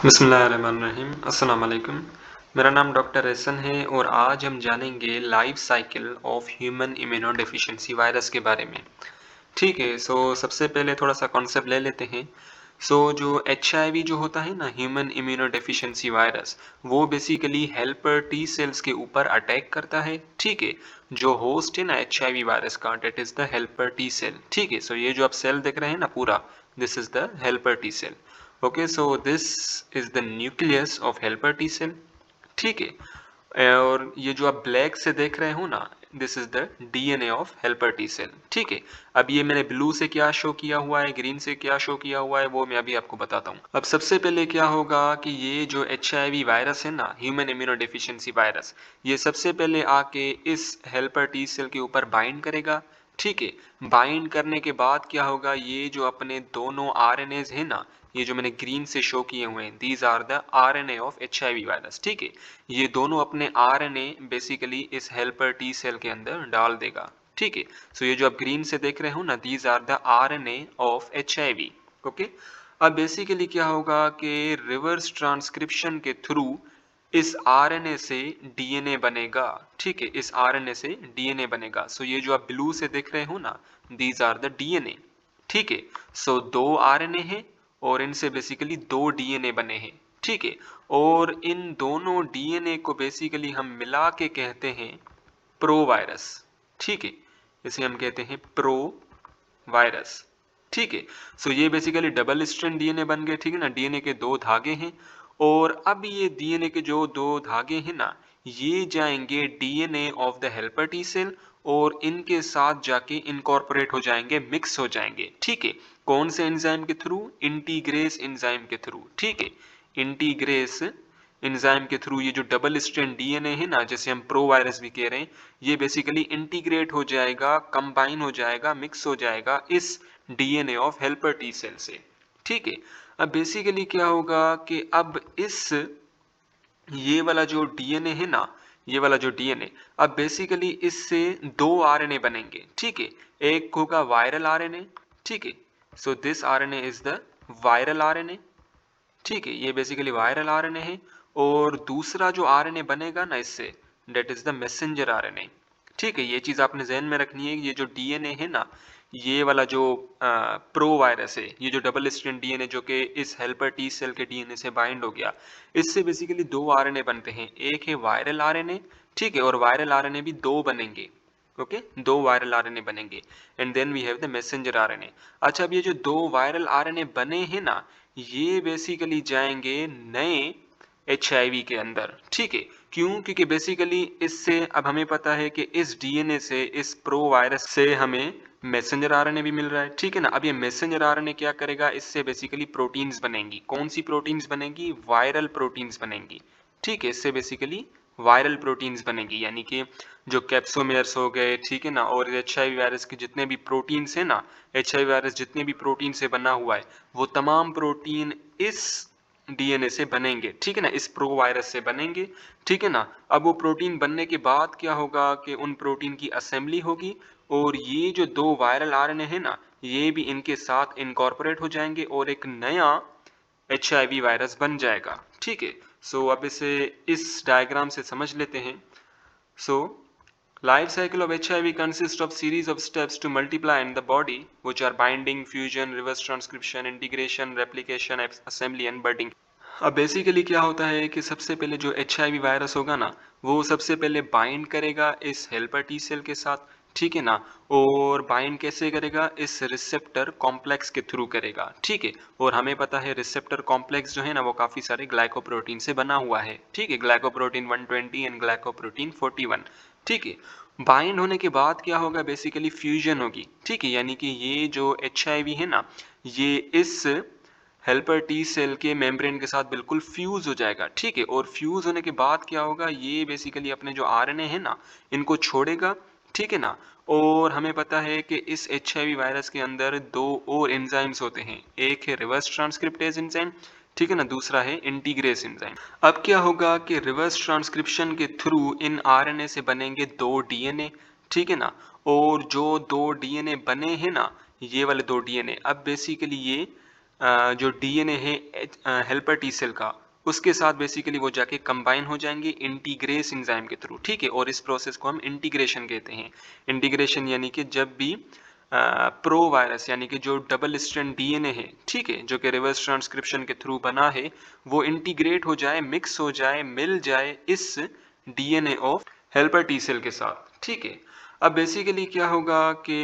बिस्मिल्लाहिर्रहमानिर्रहीम अस्सलाम वालेकुम। मेरा नाम डॉक्टर एहसन है और आज हम जानेंगे life cycle of human immunodeficiency virus के बारे में। ठीक है, सो सबसे पहले थोड़ा सा कॉन्सेप्ट ले लेते हैं। सो जो एचआईवी जो होता है ना, ह्यूमन इम्यूनोडेफिशिएंसी वायरस, वो बेसिकली हेल्पर टी सेल्स के ऊपर अटैक करता है। ठीक है, जो होस्ट है ना एचआईवी वायरस का, that is the helper T cell. ठीक है, सो ये जो आप सेल देख रहे हैं ना पूरा, this is the helper T cell. Okay, so this is the nucleus of helper T cell. ठीक है, और ये जो आप ब्लैक से देख रहे हो ना, this is the DNA of helper T cell. ठीक है, अब ये मैंने ब्लू से क्या शो किया हुआ है, ग्रीन से क्या शो किया हुआ है, वो मैं अभी आपको बताता हूँ। अब सबसे पहले क्या होगा कि ये जो एचआईवी वायरस है ना, ह्यूमन इम्यूनोडेफिशिएंसी वायरस, ये सबसे पहले आके इस हेल्पर टी सेल के ऊपर बाइंड करेगा। ठीक है, बाइंड करने के बाद क्या होगा, ये जो अपने दोनों आरएनएज है ना, ये जो मैंने ग्रीन से शो किए हुए हैं, these are the RNA of HIV virus. ठीक है, ये दोनों अपने आरएनए बेसिकली इस हेल्पर टी सेल के अंदर डाल देगा। ठीक है, सो ये जो आप ग्रीन से देख रहे हो ना, these are the RNA of HIV. Okay, अब बेसिकली क्या होगा कि रिवर्स ट्रांसक्रिप्शन के थ्रू इस आरएनए से डीएनए बनेगा। ठीक है, इस आरएनए से डीएनए बनेगा। सो ये जो आप ब्लू से देख रहे हो ना, दीज आर द डीएनए। ठीक है, सो दो आरएनए हैं और इनसे बेसिकली दो डीएनए बने हैं। ठीक है, और इन दोनों डीएनए को बेसिकली हम मिला के कहते हैं प्रो वायरस। ठीक है, इसे हम कहते हैं प्रो वायरस। ठीक है, सो ये बेसिकली डबल स्ट्रैंड डीएनए बन गए। ठीक है ना, डीएनए के दो धागे हैं और अब ये डीएनए के जो दो धागे हैं ना, ये जाएंगे DNA of the helper T cell और इनके साथ जाके इनकॉर्पोरेट हो जाएंगे, मिक्स हो जाएंगे। ठीक है, कौन से एंजाइम के थ्रू? इंटीग्रेस एंजाइम के थ्रू। ठीक है, इंटीग्रेस एंजाइम के थ्रू ये जो डबल स्ट्रैंड डीएनए है ना, जैसे हम प्रो वायरस भी कह रहे हैं, ये बेसिकली इंटीग्रेट हो जाएगा, कंबाइन हो जाएगा, मिक्स हो जाएगा इस DNA of helper T cell से। ठीक है, अब बेसिकली क्या होगा कि अब इस ये वाला जो डीएनए है ना, ये वाला जो डीएनए, अब बेसिकली इससे दो आरएनए बनेंगे। ठीक है, एक होगा वायरल आरएनए। ठीक है, so this RNA is the viral RNA. ठीक है, ये बेसिकली वायरल आरएनए है। और दूसरा जो आरएनए बनेगा ना इससे, that is the messenger RNA. ठीक है, ये चीज आपने ध्यान में रखनी है। ये जो डीएनए है ना, ये वाला जो प्रो वायरस है, ये जो डबल स्ट्रैंड डीएनए जो कि इस हेल्पर टी सेल के डीएनए से बाइंड हो गया, इससे बेसिकली दो आरएनए बनते हैं। एक है वायरल आरएनए। ठीक है, और वायरल आरएनए भी दो बनेंगे। ओके, दो वायरल आरएनए बनेंगे and then we have the messenger RNA. अच्छा, अब ये जो दो वायरल आरएनए बने हैं ना, ये बेसिकली जाएंगे नए एचआईवी के अंदर। ठीक है, क्यों? क्योंकि बेसिकली इससे अब हमें पता है कि इस डीएनए से, इस प्रो वायरस से हमें मैसेंजर आरएनए भी मिल रहा है। ठीक है ना, अब ये मैसेंजर आरएनए क्या करेगा, इससे बेसिकली प्रोटीन्स बनेंगी। कौन सी प्रोटीन्स बनेंगी? वायरल प्रोटीन्स बनेंगी। ठीक है, इससे बेसिकली वायरल प्रोटीन्स बनेंगी, यानी कि जो कैप्सोमेयर्स हो गए, ठीक है ना, और एचआईवी वायरस के जितने भी प्रोटीन्स है ना, एचआईवी वायरस जितने भी प्रोटीन से बना हुआ है, वो तमाम प्रोटीन इस डीएनए से बनेंगे। ठीक है ना, इस प्रो वायरस से बनेंगे। ठीक है ना, अब वो प्रोटीन बनने के बाद क्या होगा कि उन प्रोटीन की असेंबली होगी और ये जो दो वायरल आरएनए है ना, ये भी इनके साथ इनकॉर्पोरेट हो जाएंगे और एक नया एचआईवी वायरस बन जाएगा। ठीक है, सो अब इसे इस डायग्राम से समझ लेते हैं। सो life cycle of HIV consists of series of steps to multiply in the body, which are binding, fusion, reverse transcription, integration, replication, assembly and budding. अब बेसिकली क्या होता है कि सबसे पहले जो HIV वायरस होगा ना, वो सबसे पहले बाइंड करेगा इस हेल्पर टी सेल के साथ। ठीक है ना, और बाइंड कैसे करेगा? इस रिसेप्टर कॉम्प्लेक्स के थ्रू करेगा। ठीक है, और हमें पता है रिसेप्टर कॉम्प्लेक्स जो है ना, वो काफी सारे ग्लाइकोप्रोटीन से बना हुआ है। ठीक है, ग्लाइकोप्रोटीन 120 एंड ग्लाइकोप्रोटीन 41। ठीक है, बाइंड होने के बाद क्या होगा? बेसिकली फ्यूजन होगी। ठीक है, यानी कि ये जो एचआईवी है ना, ये इस हेल्पर टी सेल के मेम्ब्रेन के साथ बिल्कुल फ्यूज हो जाएगा। ठीक है, और फ्यूज होने के बाद क्या होगा? ये बेसिकली अपने जो आरएनए है ना, इनको छोड़ेगा। ठीक है ना, और हमें पता है कि इस एचआईवी वायरस के अंदर दो और एंजाइम्स होते हैं। एक है रिवर्स ट्रांसक्रिप्टेज एंजाइम, ठीक है ना, दूसरा है इंटीग्रेस एंजाइम। अब क्या होगा कि रिवर्स ट्रांसक्रिप्शन के थ्रू इन आरएनए से बनेंगे दो डीएनए। ठीक है ना, और जो दो डीएनए बने हैं ना, ये वाले दो डीएनए अब बेसिकली ये जो डीएनए है हेल्पर टी सेल का, उसके साथ बेसिकली वो जाके कंबाइन हो जाएंगे इंटीग्रेस एंजाइम के थ्रू, ठीक है। और इस प्रोसेस को हम इंटीग्रेशन कहते हैं। इंटीग्रेशन यानी कि जब भी प्रो वायरस यानी कि जो डबल स्ट्रैंड डीएनए है, ठीक है, जो कि रिवर्स ट्रांसक्रिप्शन के थ्रू बना है, वो इंटीग्रेट हो जाए, मिक्स हो जाए, मिल जाए इस DNA of helper T cell के साथ, ठीक है। अब बेसिकली क्या होगा कि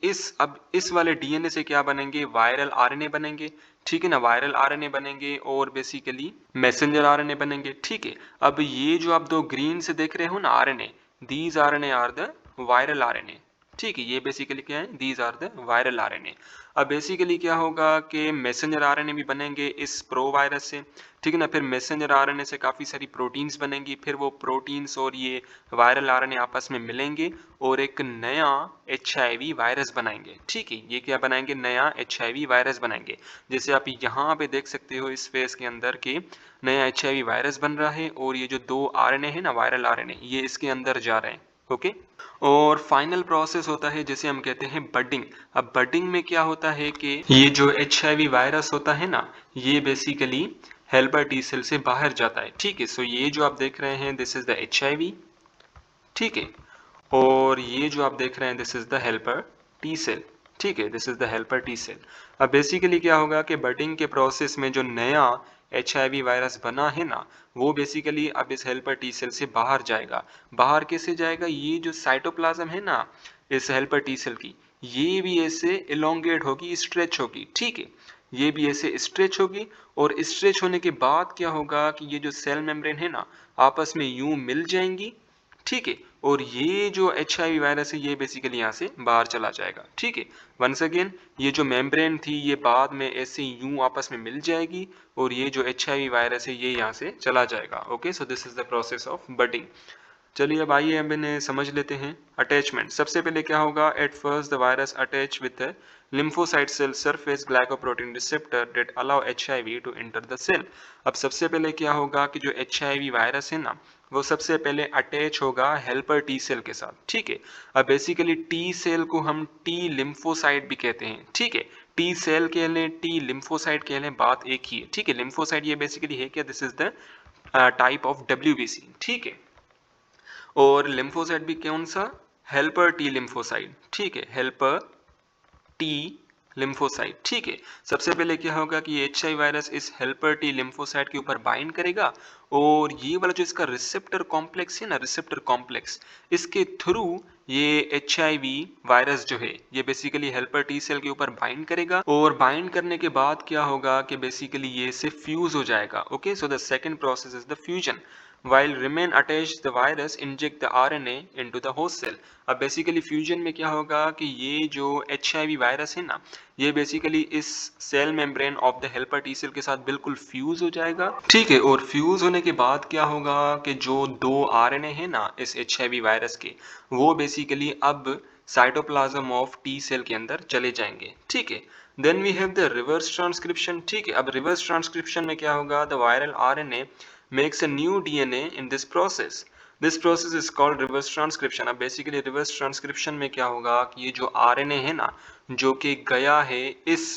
इस वाले डीएनए से क्या बनेंगे, वायरल आरएनए बनेंगे, ठीक है ना। वायरल आरएनए बनेंगे और बेसिकली मैसेंजर आरएनए बनेंगे, ठीक है। अब ये जो आप दो ग्रीन से देख रहे हो ना RNA, these RNA are the viral RNA, ठीक है। ये बेसिकली क्या है, these are the viral RNA. अब बेसिकली क्या होगा कि मैसेंजर आरएनए भी बनेंगे इस प्रो वायरस से, ठीक है ना। फिर मैसेंजर आरएनए से काफ़ी सारी प्रोटीन्स बनेंगी, फिर वो प्रोटीन्स और ये वायरल आरएनए आपस में मिलेंगे और एक नया एचआईवी वायरस बनाएंगे, ठीक है। ये क्या बनाएंगे, नया एचआईवी वायरस बनाएंगे। जैसे आप यहाँ पे देख सकते हो इस फेस के अंदर के नया एचआईवी वायरस बन रहा है और ये जो दो आरएनए है ना, वायरल आरएनए, ये इसके अंदर जा रहे हैं, ओके। और फाइनल प्रोसेस होता है जिसे हम कहते हैं बडिंग। अब बडिंग में क्या होता है कि ये जो एचआईवी वायरस होता है ना, ये बेसिकली हेल्पर टी सेल से बाहर जाता है, ठीक है। सो ये जो आप देख रहे हैं, दिस इज द एचआईवी, ठीक है। और ये जो आप देख रहे हैं, this is the helper T cell, ठीक है, this is the helper T cell. अब बेसिकली क्या होगा कि बडिंग के प्रोसेस में जो नया एचआईवी वायरस बना है ना, वो बेसिकली अब इस हेल्पर टी सेल से बाहर जाएगा। बाहर कैसे जाएगा, ये जो साइटोप्लाज्म है ना इस हेल्पर टी सेल की, ये भी ऐसे इलोंगेट होगी, स्ट्रेच होगी, ठीक है। ये भी ऐसे स्ट्रेच होगी और स्ट्रेच होने के बाद क्या होगा कि ये जो सेल मेम्ब्रेन है ना, आपस में यूं मिल जाएंगी, ठीक है। और ये जो एचआईवी वायरस है, ये बेसिकली यहाँ से बाहर चला जाएगा, ठीक है। वंस अगेन, ये जो मेम्ब्रेन थी ये बाद में ऐसे यूं आपस में मिल जाएगी और ये जो एचआईवी वायरस है ये यहाँ से चला जाएगा, okay. So this is the process of budding. चलिए अब आइए अब इन्हें समझ लेते हैं। अटैचमेंट, सबसे पहले क्या होगा, at first the virus attach with the lymphocyte cell surface glycoprotein receptor that allow HIV to enter the cell। अब सबसे पहले क्या होगा कि जो HIV वायरस है ना, वो सबसे पहले अटैच होगा हेल्पर टी सेल के साथ, ठीक है। अब बेसिकली टी सेल को हम टी लिम्फोसाइट भी कहते हैं, ठीक है। टी सेल कह लें, टी लिम्फोसाइट कह लें, बात एक ही है, ठीक है। लिम्फोसाइट ये बेसिकली है क्या, this is the type of WBC, ठीक है। और लिम्फोसाइट भी कौन सा, हेल्पर टी लिम्फोसाइट, ठीक है, हेल्पर टी लिम्फोसाइट, ठीक है। सबसे पहले क्या होगा कि ये एचआईवी वायरस इस हेल्पर टी लिम्फोसाइट के ऊपर बाइंड करेगा और ये वाला जो इसका रिसेप्टर कॉम्प्लेक्स है ना, रिसेप्टर कॉम्प्लेक्स, इसके थ्रू ये एचआईवी वायरस जो है ये बेसिकली हेल्पर टी सेल के ऊपर बाइंड करेगा और बाइंड करने के बाद क्या होगा कि बेसिकली ये से फ्यूज हो जाएगा, okay. So the second process is the fusion. While remain attached, the virus inject the RNA into the host cell। अब बेसिकली फ्यूजन में क्या होगा कि ये जो एचआईवी वायरस है ना, ये बेसिकली इस cell membrane of the helper T cell के साथ बिल्कुल फ्यूज हो जाएगा, ठीक है। और फ्यूज होने के बाद क्या होगा कि जो दो आरएनए है ना इस एचआईवी वायरस के, वो बेसिकली अब साइटोप्लाज्म ऑफ टी सेल के अंदर चले जाएंगे, ठीक है। Then we have the reverse transcription, ठीक है। अब रिवर्स ट्रांसक्रिप्शन में क्या होगा, the viral RNA makes a new DNA in this process। This process is called reverse transcription। अब बेसिकली रिवर्स ट्रांसक्रिप्शन में क्या होगा कि ये जो आरएनए है ना, जो कि गया है इस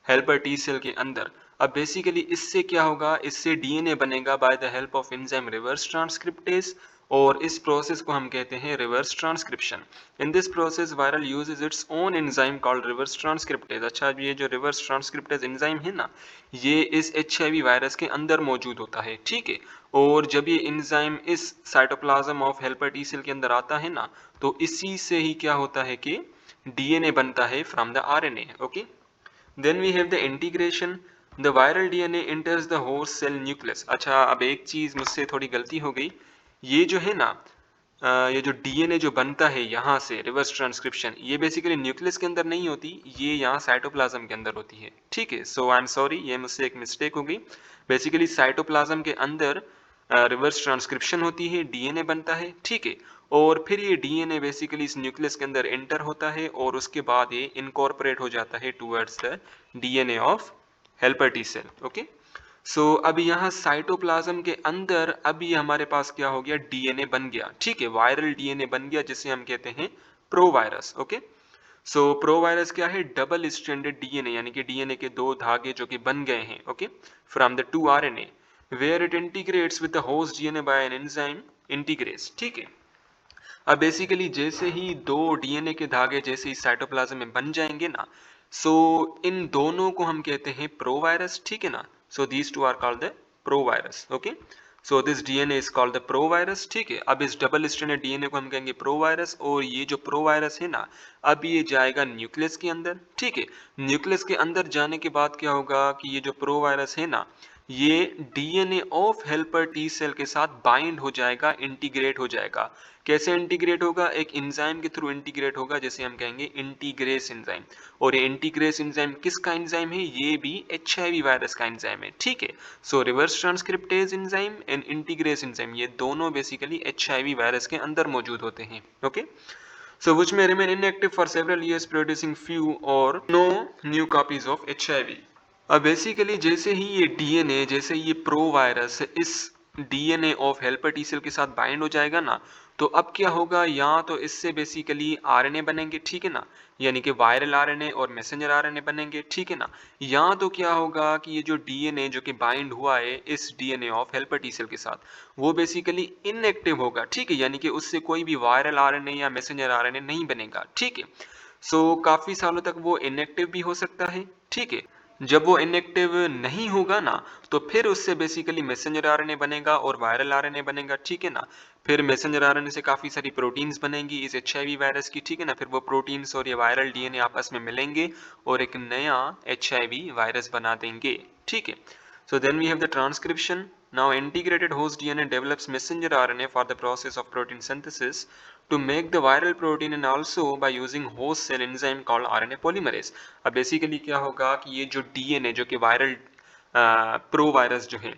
हेल्पर टी सेल के अंदर, अब बेसिकली इससे क्या होगा, इससे डीएनए बनेगा by the help of enzyme reverse transcriptase और इस प्रोसेस को हम कहते हैं reverse transcription. In this process viral uses its own enzyme called reverse transcriptase. अच्छा, ये जो रिवर्स ट्रांसक्रिप्टेज एंजाइम है ना, ये इस एचआईवी वायरस के अंदर मौजूद होता है, ठीक है। और जब ये एंजाइम इस cytoplasm of helper T cell के अंदर आता है ना, तो इसी से ही क्या होता है कि डीएनए बनता है from the RNA, okay. Then we have the integration। The viral DNA enters the host cell nucleus। अच्छा, अब एक चीज मुझसे थोड़ी गलती हो गई। ये जो है ना, ये जो डीएनए जो बनता है यहाँ से रिवर्स ट्रांसक्रिप्शन, ये बेसिकली न्यूक्लियस के अंदर नहीं होती, ये यहाँ साइटोप्लाज्म के अंदर होती है, ठीक है। सो आई एम सॉरी, ये मुझसे एक मिस्टेक हो गई। बेसिकली साइटोप्लाज्म के अंदर रिवर्स ट्रांसक्रिप्शन होती है, डीएनए बनता है, ठीक है। और फिर ये डीएनए बेसिकली इस न्यूक्लियस के अंदर एंटर होता है और उसके बाद ये इनकॉर्पोरेट हो जाता है towards the DNA of helper T cell, okay. So अब यहाँ साइटोप्लाज्म के अंदर अब ये हमारे पास क्या हो गया, डीएनए बन गया, ठीक है। वायरल डीएनए बन गया जिसे हम कहते हैं प्रोवायरस, ओके। सो प्रो वायरस क्या है? डबल स्ट्रैंडेड डीएनए यानी कि डीएनए के दो धागे जो कि बन गए हैं, okay, from the two RNA where it integrates with the host DNA by an enzyme integrase. ठीक है, अब बेसिकली जैसे ही दो डीएनए के धागे जैसे ही साइटोप्लाज्म में बन जाएंगे ना, सो इन दोनों को हम कहते हैं प्रो वायरस। ठीक है ना, so these two are called the provirus. Okay, so this DNA is called the provirus. ठीक है, अब इस डबल स्ट्रैंडेड डीएनए को हम कहेंगे प्रो वायरस, और ये जो प्रो वायरस है ना, अब ये जाएगा न्यूक्लियस के अंदर। ठीक है, न्यूक्लियस के अंदर जाने के बाद क्या होगा कि ये जो प्रो वायरस है ना, ये DNA of helper T cell के साथ बाइंड हो जाएगा, इंटीग्रेट हो जाएगा। कैसे इंटीग्रेट होगा? एक एंजाइम के थ्रू इंटीग्रेट होगा, जैसे हम कहेंगे इंटीग्रेस एंजाइम। और ये इंटीग्रेस एंजाइम किसका एंजाइम है? ये भी एचआईवी वायरस का एंजाइम है। ठीक है, so reverse transcriptase enzyme and integrase enzyme, ये दोनों बेसिकली एचआईवी वायरस के अंदर मौजूद होते हैं। Okay, so which may remain inactive for several years producing few or no new copies of HIV। अब बेसिकली जैसे ही ये डीएनए, जैसे ये प्रो वायरस इस DNA of helper T cell के साथ बाइंड हो जाएगा ना, तो अब क्या होगा, या तो इससे बेसिकली आरएनए बनेंगे, ठीक है ना, यानी कि वायरल आरएनए और मैसेंजर आरएनए बनेंगे, ठीक है ना, या तो क्या होगा कि ये जो डीएनए जो कि बाइंड हुआ है इस DNA of helper T cell के साथ, वो बेसिकली इनएक्टिव होगा। ठीक है, यानी कि उससे कोई भी वायरल आरएनए या मैसेंजर आरएनए नहीं बनेगा। ठीक है, सो काफी सालों तक वो इनएक्टिव भी हो सकता है। ठीक है, जब वो इनएक्टिव नहीं होगा ना, तो फिर उससे बेसिकली मैसेंजर आरएनए बनेगा और वायरल आरएनए बनेगा। ठीक है ना, फिर मैसेंजर आरएनए से काफी सारी प्रोटीन्स बनेंगी इस एचआईवी वायरस की। ठीक है ना, फिर वो प्रोटीन्स और ये वायरल डीएनए आपस में मिलेंगे और एक नया एचआईवी वायरस बना देंगे। ठीक है, so then we have the transcription. Now integrated host DNA develops messenger RNA for the process of protein synthesis to make the viral protein and also by using host cell enzyme called RNA polymerase। अब basically क्या होगा कि ये जो DNA जो कि viral pro virus जो है,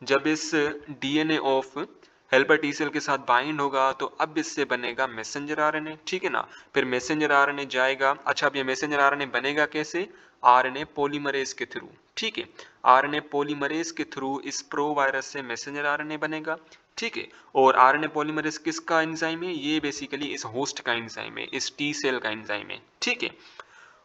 जब इस DNA of helper T cell के साथ बाइंड होगा तो अब इससे बनेगा मैसेंजर आरएनए। ठीक है ना, फिर मैसेंजर आरएनए जाएगा। अच्छा, अब ये मैसेंजर आरएनए बनेगा कैसे? आरएनए पॉलीमरेज के थ्रू। ठीक है, आरएनए पॉलीमरेज के थ्रू इस प्रो वायरस से मैसेंजर आरएनए बनेगा। ठीक है, और आरएनए पॉलीमरेज किसका एंजाइम है? ये बेसिकली इस होस्ट का एंजाइम है, इस टी सेल का एंजाइम है। ठीक है,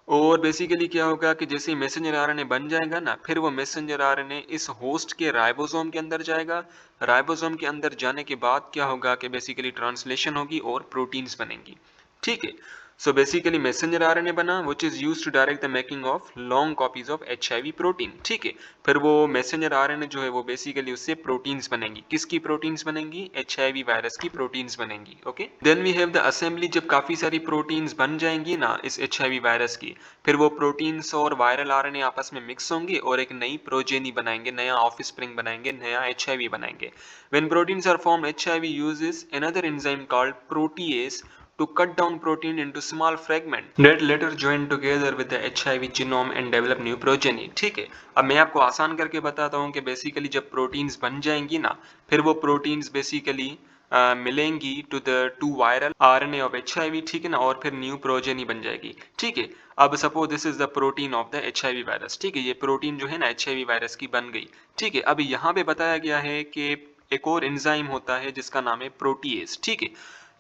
और बेसिकली क्या होगा कि जैसे ही मैसेंजर आरएनए बन जाएगा ना, फिर वो मैसेंजर आरएनए इस होस्ट के राइबोसोम के अंदर जाएगा। राइबोसोम के अंदर जाने के बाद क्या होगा कि बेसिकली ट्रांसलेशन होगी और प्रोटीन्स बनेंगी। ठीक है, सो बेसिकली मैसेंजर आरएनए बना which is used to direct the making of long copies of HIV protein. ठीक है, फिर वो मैसेंजर आरएनए जो है वो बेसिकली उससे प्रोटीन्स बनेंगी। किसकी प्रोटीन्स बनेंगी? एचआईवी वायरस की प्रोटीन्स बनेंगी। Okay, then we have the assembly. जब काफी सारी प्रोटीन्स बन जाएंगी ना इस एचआईवी वायरस की, फिर वो प्रोटीन्स और वायरल आरएनए आपस में मिक्स होंगे और एक नई प्रोजेनी बनाएंगे, नया ऑफस्प्रिंग बनाएंगे, नया एचआईवी बनाएंगे। When proteins are form, HIV uses another enzyme called protease to cut down protein into small fragments that later join together with the HIV genome and develop new progeny। ठीक है, अब मैं आपको आसान करके बताता हूँ कि बेसिकली जब प्रोटीन्स बन जाएंगी ना, फिर वो प्रोटीन्स बेसिकली मिलेंगी to the two viral RNA of HIV. ठीक है ना, और फिर न्यू प्रोजेनी बन जाएगी। ठीक है, अब suppose this is the protein of the HIV virus. ठीक है, ये प्रोटीन जो है ना एचआईवी वायरस की बन गई। ठीक है, अब यहाँ पे बताया गया है कि एक और एंजाइम होता है जिसका नाम है प्रोटीएज। ठीक है,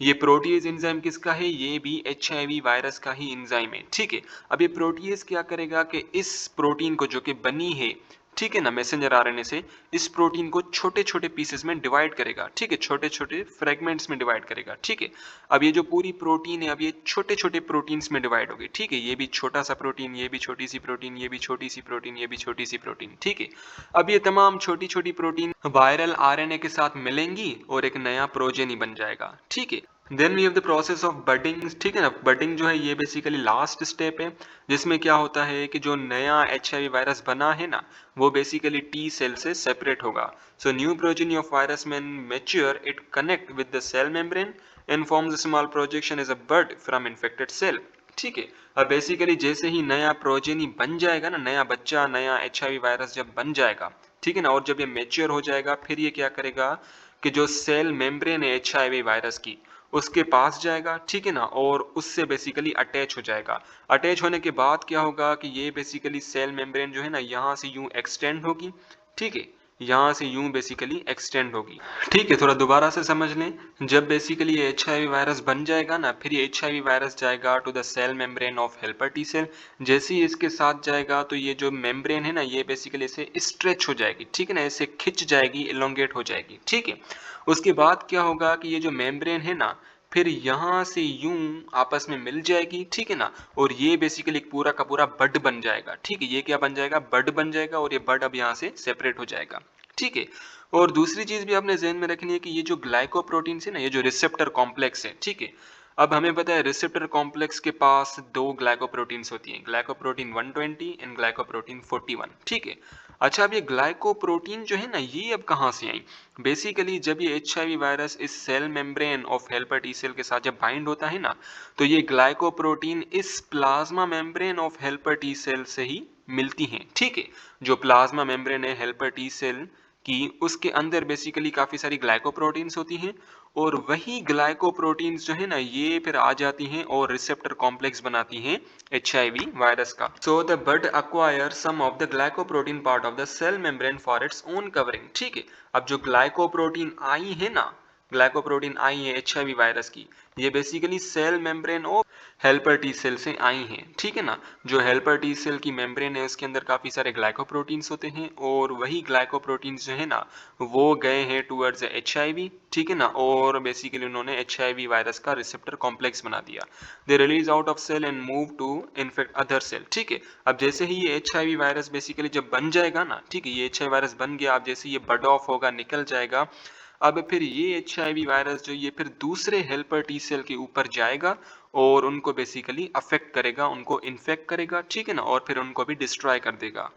ये प्रोटीएज एंजाइम किसका है? ये भी एचआईवी वायरस का ही एंजाइम है। ठीक है, अब ये प्रोटीएज क्या करेगा कि इस प्रोटीन को जो कि बनी है, ठीक है ना, मैसेंजर आरएनए से, इस प्रोटीन को छोटे छोटे पीसेस में डिवाइड करेगा। ठीक है, छोटे छोटे फ्रेगमेंट्स में डिवाइड करेगा। ठीक है, अब ये जो पूरी प्रोटीन है, अब ये छोटे छोटे प्रोटीन्स में डिवाइड होगी। ठीक है, ये भी छोटा सा प्रोटीन, ये भी छोटी सी प्रोटीन, ये भी छोटी सी प्रोटीन, ये भी छोटी सी प्रोटीन। ठीक है, अब ये तमाम छोटी छोटी प्रोटीन वायरल आरएनए के साथ मिलेंगी और एक नया प्रोजेनी बन जाएगा। ठीक है, then we have the process of budding. ठीक है ना, बडिंग जो है ये बेसिकली लास्ट स्टेप है, जिसमें क्या होता है कि जो नया एचआईवी वायरस बना है ना, वो बेसिकली टी सेल से सेपरेट होगा। So new progeny of virus man mature, it connect with the cell membrane and forms a small projection as a bud from infected cell. ठीक है, अब बेसिकली जैसे ही नया प्रोजेनी बन जाएगा ना, नया बच्चा, नया एचआईवी वायरस जब बन जाएगा, ठीक है ना, और जब ये मैच्योर हो जाएगा, फिर ये क्या करेगा कि जो सेल मेम्ब्रेन है एचआईवी वायरस की, उसके पास जाएगा। ठीक है ना, और उससे बेसिकली अटैच हो जाएगा। अटैच होने के बाद क्या होगा कि ये बेसिकली सेल मेम्ब्रेन जो है ना, यहाँ से यूं एक्सटेंड होगी। ठीक है, यहाँ से यूं बेसिकली एक्सटेंड होगी। ठीक है, थोड़ा दोबारा से समझ लें। जब बेसिकली ये एचआईवी वायरस बन जाएगा ना, फिर ये एचआईवी वायरस जाएगा to the cell membrane of helper T cell. जैसे ही इसके साथ जाएगा तो ये जो मेम्ब्रेन है ना, ये बेसिकली ऐसे स्ट्रेच हो जाएगी, ठीक है ना, ऐसे खिंच जाएगी, इलोंगेट हो जाएगी, ठीक है। उसके बाद क्या होगा कि ये जो मेम्ब्रेन है ना, फिर यहाँ से यूं आपस में मिल जाएगी, ठीक है ना, और ये बेसिकली एक पूरा का पूरा बड बन जाएगा, ठीक है। ये क्या बन जाएगा? बड बन जाएगा, और ये बड अब यहाँ से सेपरेट हो जाएगा, ठीक है। और दूसरी चीज भी आपने ध्यान में रखनी है कि ये जो ग्लाइकोप्रोटीन है ना, ये जो रिसेप्टर कॉम्प्लेक्स है, ठीक है। अब हमें पता है रिसेप्टर कॉम्प्लेक्स के पास दो ग्लाइकोप्रोटीन्स होती हैं, ग्लाइकोप्रोटीन 120 एंड ग्लाइकोप्रोटीन 41, ठीक है। अच्छा, अब ये ग्लाइकोप्रोटीन जो है ना, ये अब कहाँ से आई? बेसिकली जब ये एचआईवी वायरस इस cell membrane of helper T cell के साथ जब बाइंड होता है ना, तो ये ग्लाइकोप्रोटीन इस plasma membrane of helper T cell से ही मिलती हैं, ठीक है। जो प्लाज्मा मेम्ब्रेन है हेल्पर टी सेल कि उसके अंदर बेसिकली काफी सारी ग्लाइकोप्रोटीन्स होती हैं, और वही ग्लाइकोप्रोटीन्स जो है ना, ये फिर आ जाती हैं और रिसेप्टर कॉम्प्लेक्स बनाती हैं एचआईवी वायरस का। So the bud acquire some of the glycoprotein part of the cell membrane for its own covering, ठीक है। अब जो ग्लाइकोप्रोटीन आई है ना, ग्लाइकोप्रोटीन आई है एचआईवी वायरस की, ये basically cell membrane of helper T cell से आई हैं, ठीक है ना। जो हेल्पर टी सेल की मेम्ब्रेन है, उसके अंदर काफी सारे ग्लाइकोप्रोटीन्स होते हैं, और वही ग्लाइकोप्रोटीन्स जो है ना, वो गए हैं टुवर्ड्स एचआईवी, ठीक है ना, और बेसिकली उन्होंने एचआईवी वायरस का रिसेप्टर कॉम्प्लेक्स बना दिया। They release out of cell and move to infect other cell, ठीक है। अब जैसे ही ये एचआईवी वायरस बेसिकली जब बन जाएगा ना, ठीक है, ये एचआईवी वायरस बन गया, अब जैसे ये बड ऑफ होगा, निकल जाएगा, अब फिर ये एचआईवी वायरस जो ये फिर दूसरे हेल्पर टी सेल के ऊपर जाएगा और उनको बेसिकली अफेक्ट करेगा, उनको इन्फेक्ट करेगा, ठीक है ना, और फिर उनको भी डिस्ट्रॉय कर देगा।